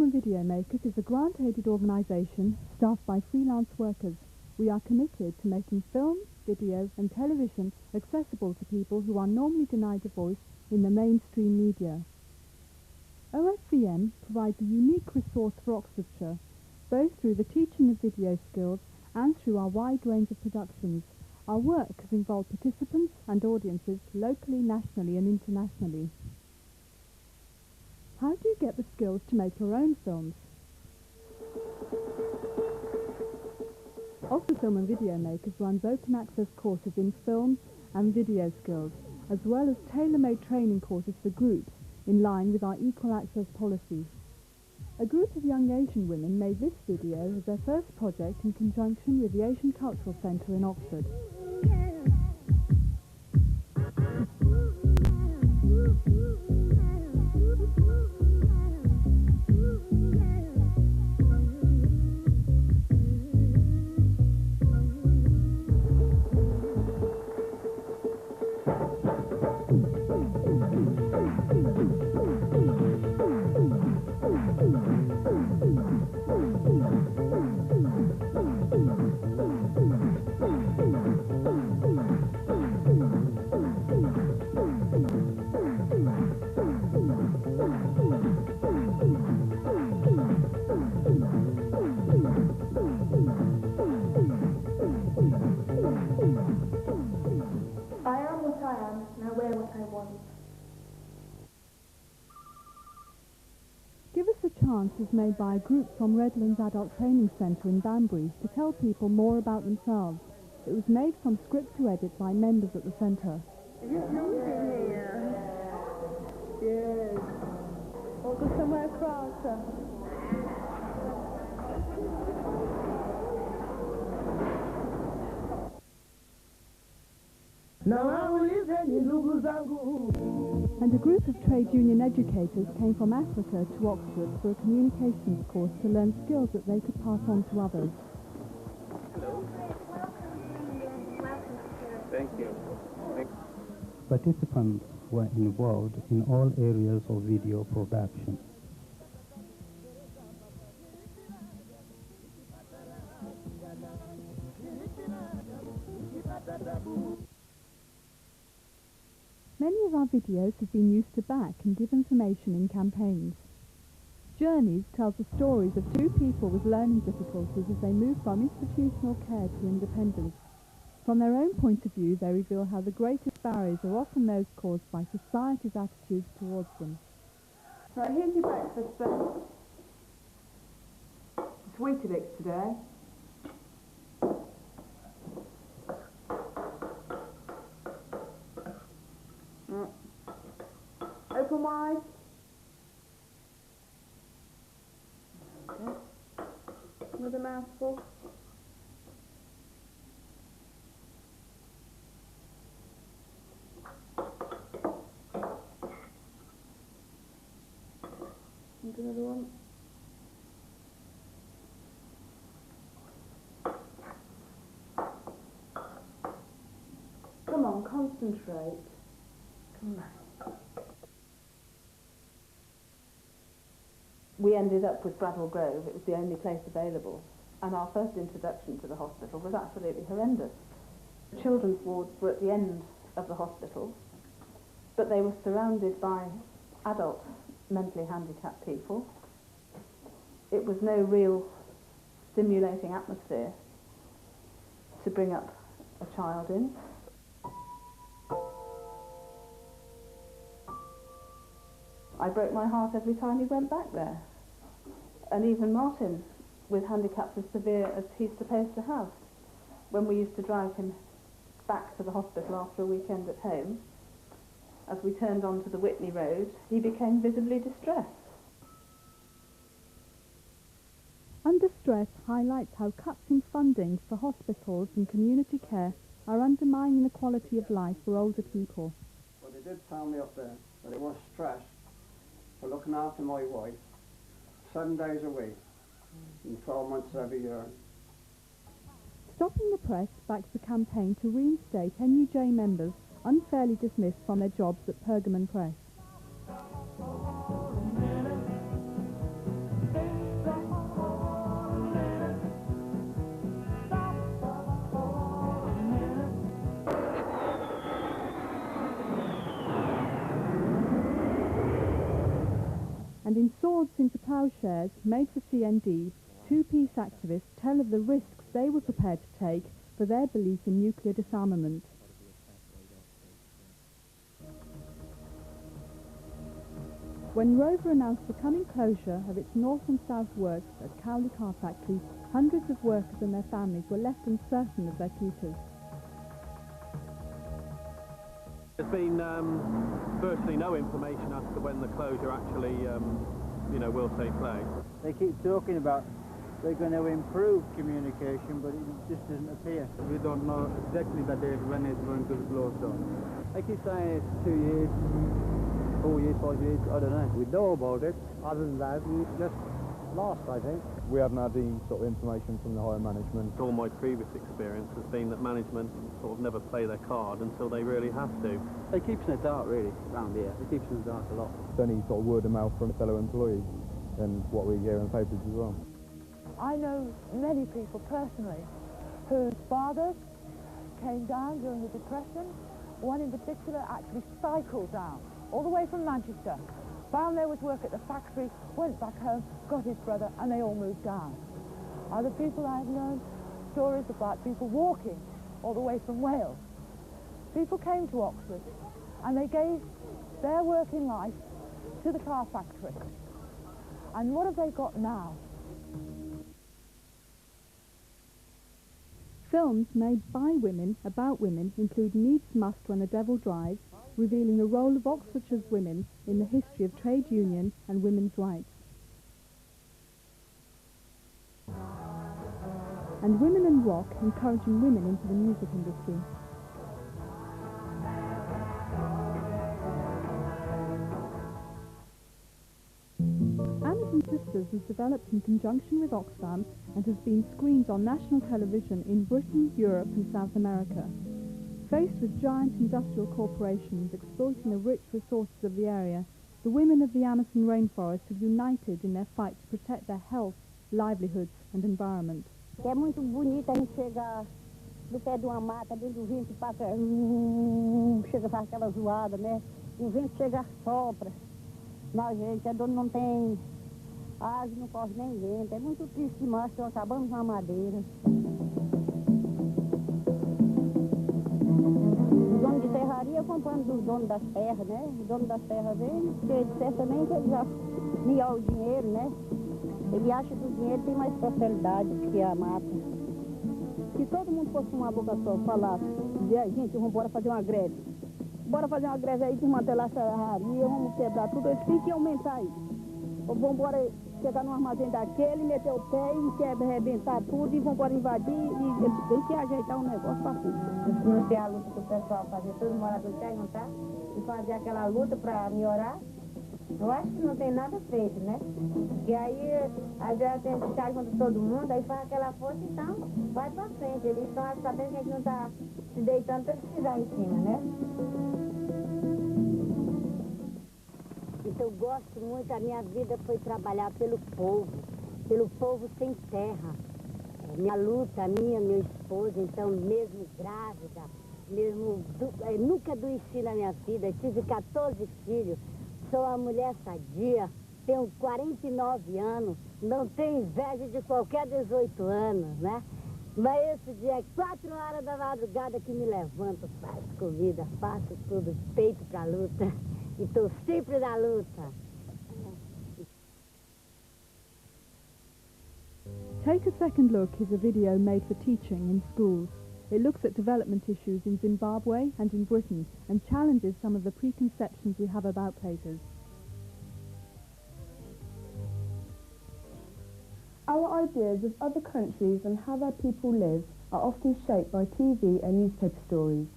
and Video Makers is a grant-aided organisation staffed by freelance workers. We are committed to making film, video and television accessible to people who are normally denied a voice in the mainstream media. OFVM provides a unique resource for Oxfordshire, both through the teaching of video skills and through our wide range of productions. Our work has involved participants and audiences locally, nationally and internationally. How do you get the skills to make your own films? Oxford Film and Video Makers runs open access courses in film and video skills, as well as tailor-made training courses for groups in line with our equal access policy. A group of young Asian women made this video as their first project in conjunction with the Asian Cultural Centre in Oxford. Give Us a Chance is made by a group from Redlands Adult Training Centre in Banbury to tell people more about themselves. It was made from script to edit by members at the centre. Have you filmed in here? Yes. Or go somewhere across. And a group of trade union educators came from Africa to Oxford for a communications course to learn skills that they could pass on to others. Hello. Thank you. Participants were involved in all areas of video production. Many of our videos have been used to back and give information in campaigns. Journeys tells the stories of two people with learning difficulties as they move from institutional care to independence. From their own point of view, they reveal how the greatest barriers are often those caused by society's attitudes towards them. Right, here's your breakfast then. It's Weetabix today. Open wide. Okay. Another mouthful. And another one. Come on, concentrate. Come on. We ended up with Bradwell Grove. It was the only place available. And our first introduction to the hospital was absolutely horrendous. Children's wards were at the end of the hospital, but they were surrounded by adult mentally handicapped people. It was no real stimulating atmosphere to bring up a child in. I broke my heart every time he went back there. And even Martin, with handicaps as severe as he's supposed to have, when we used to drive him back to the hospital after a weekend at home, as we turned onto the Whitney Road, he became visibly distressed. Under Stress highlights how cuts in funding for hospitals and community care are undermining the quality of life for older people. Well, they did tell me up there that I was stressed for looking after my wife 7 days a week and 12 months every year. Stopping the Press backs the campaign to reinstate NUJ members unfairly dismissed from their jobs at Pergamon Press. And in Swords into Ploughshares, made for CND, two peace activists tell of the risks they were prepared to take for their belief in nuclear disarmament. When Rover announced the coming closure of its north and south works at Cowley Car Factory, hundreds of workers and their families were left uncertain of their futures. There's been virtually no information as to when the closure actually, will take place. They keep talking about they're going to improve communication, but it just doesn't appear. We don't know exactly the date when it's going to be closed down. They keep saying it's 2 years, 4 years, 5 years, I don't know. We know about it. Other than that, we just lost, I think. We haven't had any sort of information from the higher management. All my previous experience has been that management sort of never play their card until they really have to. They keep us in the dark, really, around here. They keep us in the dark a lot. It's only sort of word of mouth from fellow employees and what we hear in the papers as well. I know many people personally whose fathers came down during the Depression. One in particular actually cycled down all the way from Manchester, found there was work at the factory, went back home, got his brother, and they all moved down. Other people I have known stories about people walking all the way from Wales. People came to Oxford and they gave their working life to the car factory. And what have they got now? Films made by women about women include Needs Must When the Devil Drives, revealing the role of Oxfordshire's women in the history of trade union and women's rights. And Women and Rock, encouraging women into the music industry. Amazon Sisters was developed in conjunction with Oxfam and has been screened on national television in Britain, Europe and South America. Faced with giant industrial corporations exploiting the rich resources of the area, the women of the Amazon rainforest have united in their fight to protect their health, livelihoods and environment. É muito bonito a gente chegar do pé de uma mata, dentro do vento passa, chega faz aquela zoada, né? E o vento chega sopra. Nós, gente, é dono não tem asa, não corre nem vento. É muito triste demais, estão acabando com a madeira. O dono de serraria comprando dos donos das terras, né? O dono das terras vem, porque certamente ele já miou o dinheiro, né? Ele acha que o dinheiro tem mais prosperidade do que a mata. Se todo mundo fosse uma boca só, falar, dizer, gente, vamos embora fazer uma greve. Bora fazer uma greve aí, desmantelar a serraria, vamos quebrar tudo, eles têm que aumentar isso. Ou vamos embora chegar no armazém daquele, meter o pé e arrebentar tudo e vamos embora invadir e eles têm que ajeitar um negócio para tudo. Financiar a luta que o pessoal fazer, todo morador de juntar e fazer aquela luta para melhorar. Eu acho que não tem nada feito, né? E aí, às vezes tem que ficar contra todo mundo, aí faz aquela força, então vai pra frente. Eles estão sabendo que a gente não tá se deitando para eles pisar em cima, né? Então eu gosto muito, a minha vida foi trabalhar pelo povo sem terra. Minha luta, meu esposo, então mesmo grávida, nunca adoeci na minha vida, tive 14 filhos. Sou uma mulher sadia, tenho 49 anos, não tenho inveja de qualquer 18 anos, né? Mas esse dia é 4 horas da madrugada que me levanto, faço comida, faço tudo, peito pra luta, e estou sempre na luta. Take a Second Look is a video made for teaching in schools. It looks at development issues in Zimbabwe and in Britain and challenges some of the preconceptions we have about places. Our ideas of other countries and how their people live are often shaped by TV and newspaper stories.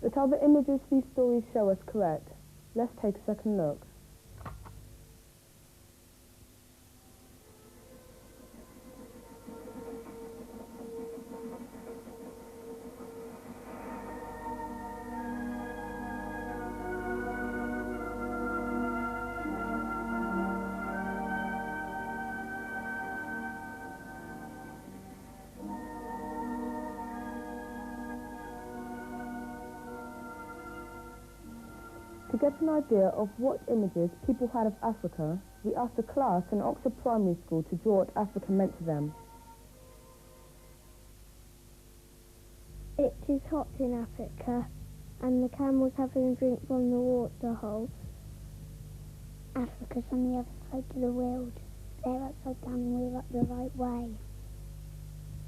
But are the images these stories show us correct? Let's take a second look. To get an idea of what images people had of Africa, we asked a class in Oxford Primary School to draw what Africa meant to them. It is hot in Africa, and the camels having a drink from the water hole. Africa's on the other side of the world. They're upside down and we're up the right way.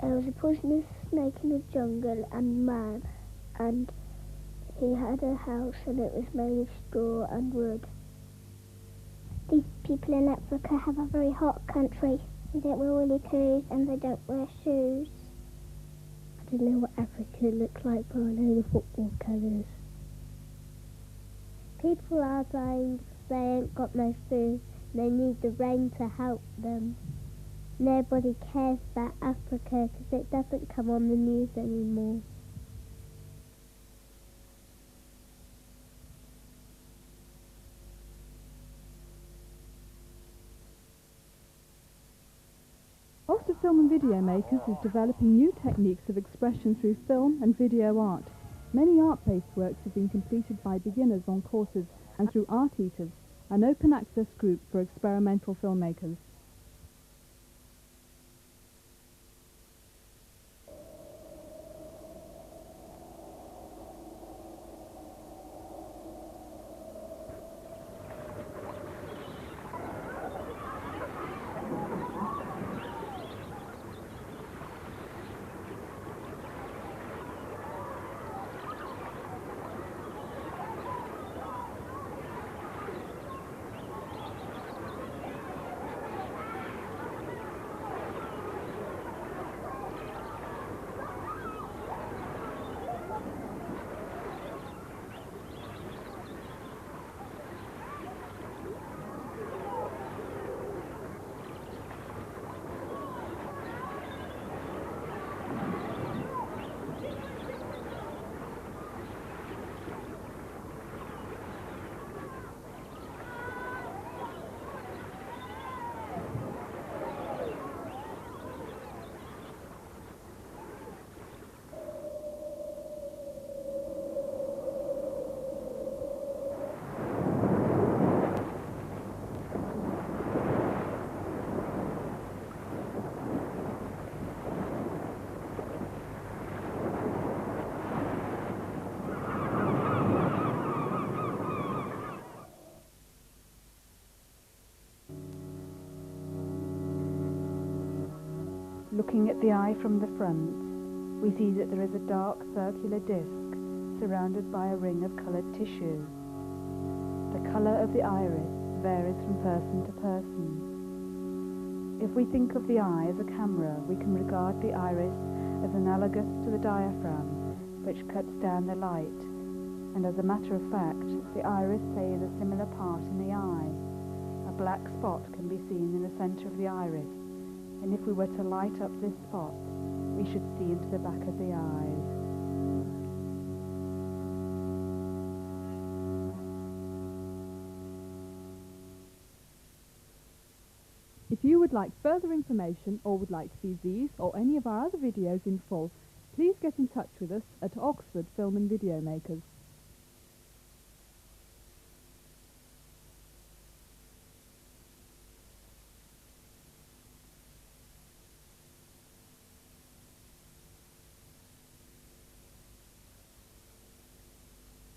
There was a poisonous snake in the jungle and man, and he had a house and it was made of straw and wood. These people in Africa have a very hot country. They don't wear woolly clothes and they don't wear shoes. I don't know what Africa looks like, but I know the football colours. People are dying because they ain't got no food. They need the rain to help them. Nobody cares about Africa because it doesn't come on the news anymore. Oxford Film and Video Makers is developing new techniques of expression through film and video art. Many art-based works have been completed by beginners on courses and through Art Eaters, an open access group for experimental filmmakers. Looking at the eye from the front, we see that there is a dark circular disc surrounded by a ring of coloured tissue. The colour of the iris varies from person to person. If we think of the eye as a camera, we can regard the iris as analogous to the diaphragm, which cuts down the light, and as a matter of fact, the iris plays a similar part in the eye. A black spot can be seen in the centre of the iris, and if we were to light up this spot, we should see into the back of the eyes. If you would like further information or would like to see these or any of our other videos in full, please get in touch with us at Oxford Film and Video Makers.